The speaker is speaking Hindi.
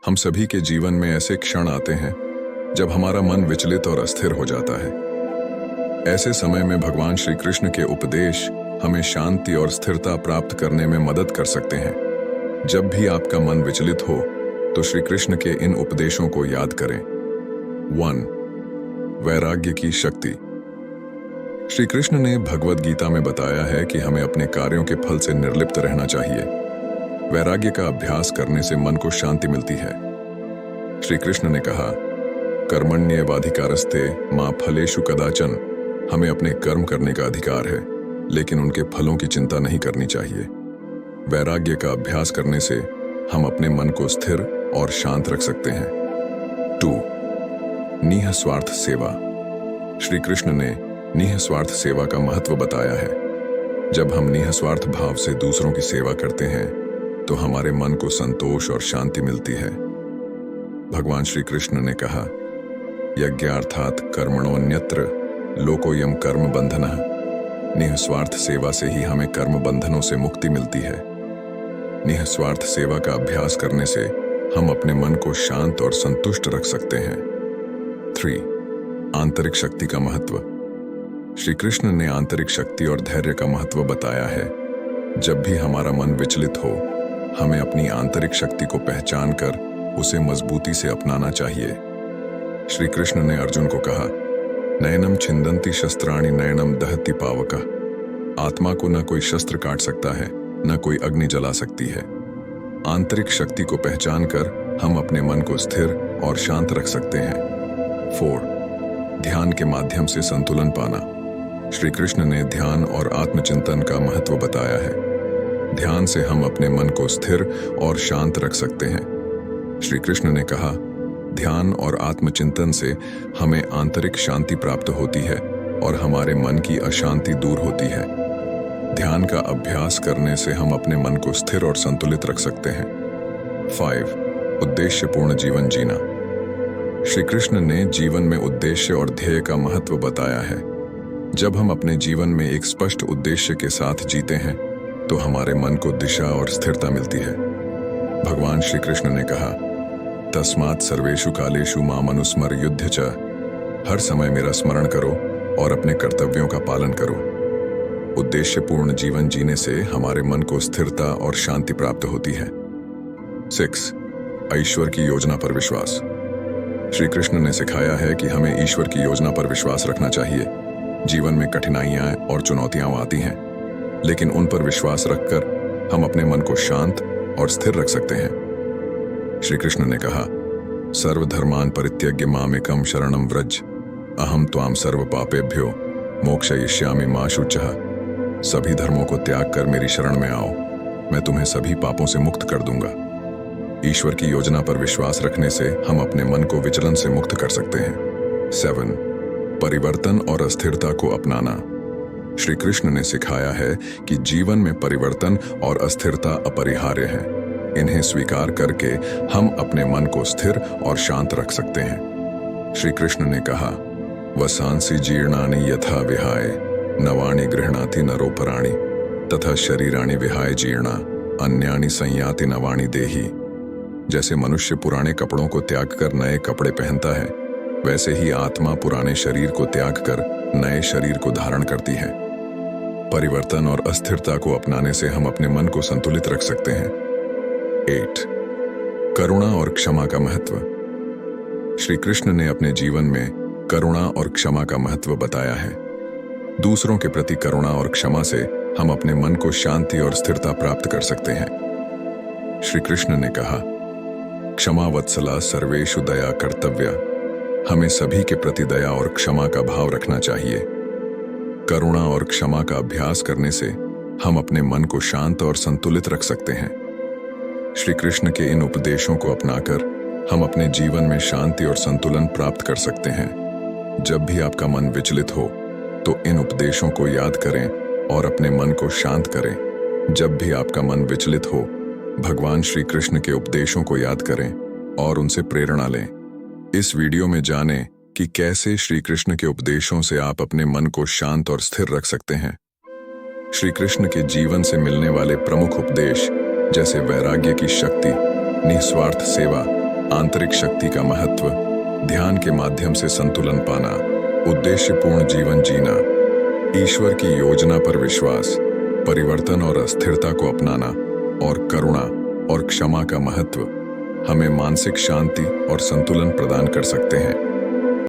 हम सभी के जीवन में ऐसे क्षण आते हैं जब हमारा मन विचलित और अस्थिर हो जाता है। ऐसे समय में भगवान श्री कृष्ण के उपदेश हमें शांति और स्थिरता प्राप्त करने में मदद कर सकते हैं। जब भी आपका मन विचलित हो तो श्री कृष्ण के इन उपदेशों को याद करें। 1. वैराग्य की शक्ति। श्री कृष्ण ने भगवद गीता में बताया है कि हमें अपने कार्यों के फल से निर्लिप्त रहना चाहिए। वैराग्य का अभ्यास करने से मन को शांति मिलती है। श्री कृष्ण ने कहा, कर्मण्येवाधिकारस्ते मा फलेषु कदाचन। हमें अपने कर्म करने का अधिकार है, लेकिन उनके फलों की चिंता नहीं करनी चाहिए। वैराग्य का अभ्यास करने से हम अपने मन को स्थिर और शांत रख सकते हैं। 2. निःस्वार्थ सेवा। श्री कृष्ण ने निःस्वार्थ सेवा का महत्व बताया है। जब हम निःस्वार्थ भाव से दूसरों की सेवा करते हैं तो हमारे मन को संतोष और शांति मिलती है। भगवान श्री कृष्ण ने कहा, यज्ञार्थात् कर्मणोऽन्यत्र लोकोऽयं कर्म बंधनः। निःस्वार्थ सेवा से ही हमें कर्म बंधनों से मुक्ति मिलती है। निःस्वार्थ सेवा का अभ्यास करने से हम अपने मन को शांत और संतुष्ट रख सकते हैं। 3. आंतरिक शक्ति का महत्व। श्री कृष्ण ने आंतरिक शक्ति और धैर्य का महत्व बताया है। जब भी हमारा मन विचलित हो, हमें अपनी आंतरिक शक्ति को पहचान कर उसे मजबूती से अपनाना चाहिए। श्री कृष्ण ने अर्जुन को कहा, नयनम छिंदन्ति शस्त्राणि नयनम दहति पावका। आत्मा को न कोई शस्त्र काट सकता है, न कोई अग्नि जला सकती है। आंतरिक शक्ति को पहचान कर हम अपने मन को स्थिर और शांत रख सकते हैं। 4. ध्यान के माध्यम से संतुलन पाना। श्री कृष्ण ने ध्यान और आत्मचिंतन का महत्व बताया है। ध्यान से हम अपने मन को स्थिर और शांत रख सकते हैं। श्री कृष्ण ने कहा, ध्यान और आत्मचिंतन से हमें आंतरिक शांति प्राप्त होती है और हमारे मन की अशांति दूर होती है। ध्यान का अभ्यास करने से हम अपने मन को स्थिर और संतुलित रख सकते हैं। 5. उद्देश्यपूर्ण जीवन जीना। श्री कृष्ण ने जीवन में उद्देश्य और ध्येय का महत्व बताया है। जब हम अपने जीवन में एक स्पष्ट उद्देश्य के साथ जीते हैं तो हमारे मन को दिशा और स्थिरता मिलती है। भगवान श्री कृष्ण ने कहा, तस्मात् सर्वेषु कालेषु माम अनुस्मर युध्य च। हर समय मेरा स्मरण करो और अपने कर्तव्यों का पालन करो। उद्देश्यपूर्ण जीवन जीने से हमारे मन को स्थिरता और शांति प्राप्त होती है। 6. ईश्वर की योजना पर विश्वास। श्री कृष्ण ने सिखाया है कि हमें ईश्वर की योजना पर विश्वास रखना चाहिए। जीवन में कठिनाइयां और चुनौतियां आती हैं, लेकिन उन पर विश्वास रखकर हम अपने मन को शांत और स्थिर रख सकते हैं। श्री कृष्ण ने कहा, सर्वधर्मान् परित्यज्य मामेकं शरणं व्रज। अहम त्वां सर्व पापेभ्यो मोक्षयिष्यामि मा शुचः। सभी धर्मों को त्याग कर मेरी शरण में आओ, मैं तुम्हें सभी पापों से मुक्त कर दूंगा। ईश्वर की योजना पर विश्वास रखने से हम अपने मन को विचलन से मुक्त कर सकते हैं। 7. परिवर्तन और अस्थिरता को अपनाना। श्री कृष्ण ने सिखाया है कि जीवन में परिवर्तन और अस्थिरता अपरिहार्य है। इन्हें स्वीकार करके हम अपने मन को स्थिर और शांत रख सकते हैं। श्री कृष्ण ने कहा, वसांसि जीर्णानि यथा विहाय नवानि गृह्णाति नरोपराणि तथा शरीराणि विहाय जीर्णा अन्यानि संयाति नवानि देहि। जैसे मनुष्य पुराने कपड़ों को त्याग कर नए कपड़े पहनता है, वैसे ही आत्मा पुराने शरीर को त्याग कर नए शरीर को धारण करती है। परिवर्तन और अस्थिरता को अपनाने से हम अपने मन को संतुलित रख सकते हैं। 8. करुणा और क्षमा का महत्व। श्री कृष्ण ने अपने जीवन में करुणा और क्षमा का महत्व बताया है। दूसरों के प्रति करुणा और क्षमा से हम अपने मन को शांति और स्थिरता प्राप्त कर सकते हैं। श्री कृष्ण ने कहा, क्षमा वत्सला सर्वेषु दया कर्तव्या। हमें सभी के प्रति दया और क्षमा का भाव रखना चाहिए। करुणा और क्षमा का अभ्यास करने से हम अपने मन को शांत और संतुलित रख सकते हैं। श्री कृष्ण के इन उपदेशों को अपनाकर हम अपने जीवन में शांति और संतुलन प्राप्त कर सकते हैं। जब भी आपका मन विचलित हो तो इन उपदेशों को याद करें और अपने मन को शांत करें। जब भी आपका मन विचलित हो, भगवान श्री कृष्ण के उपदेशों को याद करें और उनसे प्रेरणा लें। इस वीडियो में जानें कि कैसे श्री कृष्ण के उपदेशों से आप अपने मन को शांत और स्थिर रख सकते हैं। श्री कृष्ण के जीवन से मिलने वाले प्रमुख उपदेश जैसे वैराग्य की शक्ति, निस्वार्थ सेवा, आंतरिक शक्ति का महत्व, ध्यान के माध्यम से संतुलन पाना, उद्देश्यपूर्ण जीवन जीना, ईश्वर की योजना पर विश्वास, परिवर्तन और अस्थिरता को अपनाना, और करुणा और क्षमा का महत्व हमें मानसिक शांति और संतुलन प्रदान कर सकते हैं।